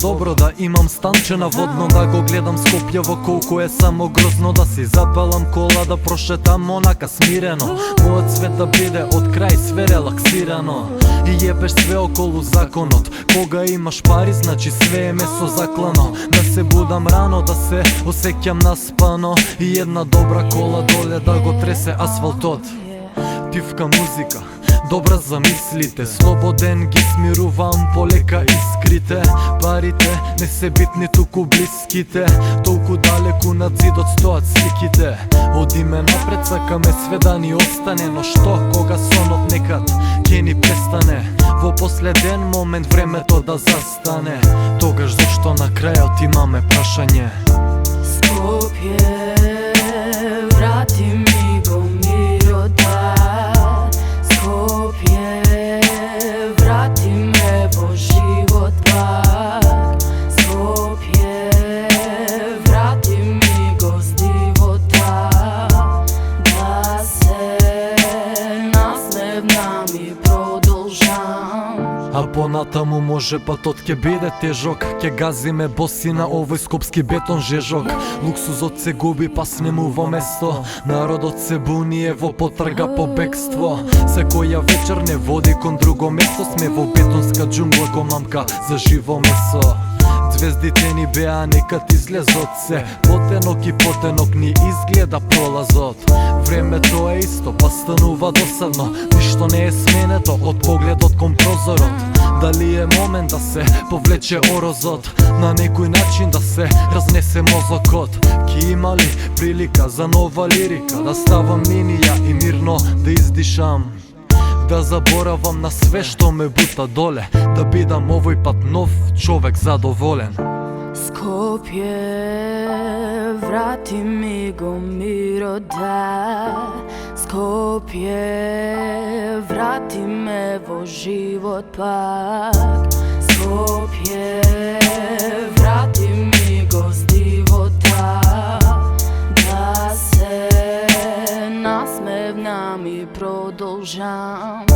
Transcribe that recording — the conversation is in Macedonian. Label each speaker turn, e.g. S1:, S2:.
S1: добро да имам станче на водно, да го гледам Скопје колку е само грозно, да си запалам кола, да прошетам онака смирено, мојот свет да биде од крај све релаксирано. И јебеш све околу законот, кога имаш пари значи све е месо заклано. Да се будам рано, да се осеќам наспано и една добра кола доле да го тресе асфалтот. Тивка музика, добра за мислите, слободен ги смирувам полека искрите. Парите не се битни, туку блиските, толку далеку над зидот стоат сликите. Одиме напред, сакаме све да ни остане, но што кога сонот некад ќе ни престане? Во последен момент времето да застане, тогаш зашто на крајот имаме прашање.
S2: Скопје, врати ми го мирот, Скопје, врати ме во живот пак. Скопје, врати ми го здивота, да се насмевнам и продолжам.
S1: А понатаму може патот ќе биде тежок, ќе газиме боси на овој скопски бетон жежок. Луксузот се губи па снемува место, народот се буни е во потрага по бегство. Секоја вечер не води кон друго место, сме во бетонска џунгла ко мамка за живо месо. Звездите ни беа некад излезот се, потенок и потенок ни изгледа пролазот. Времето е исто, па станува досадно, ништо не е сменето од погледот кон прозорот. Дали е момент да се повлече орозот, на некој начин да се разнесе мозокот? Ки има ли прилика за нова лирика, да ставам линија и мирно да издишам? Да заборавам на све што ме бута доле, да бидам овој пат нов човек задоволен.
S2: Скопје, врати ми го мирот, Скопје, врати ме во живот пак. Скопје, врати ми го здивота, да се насмевнам и продолжам.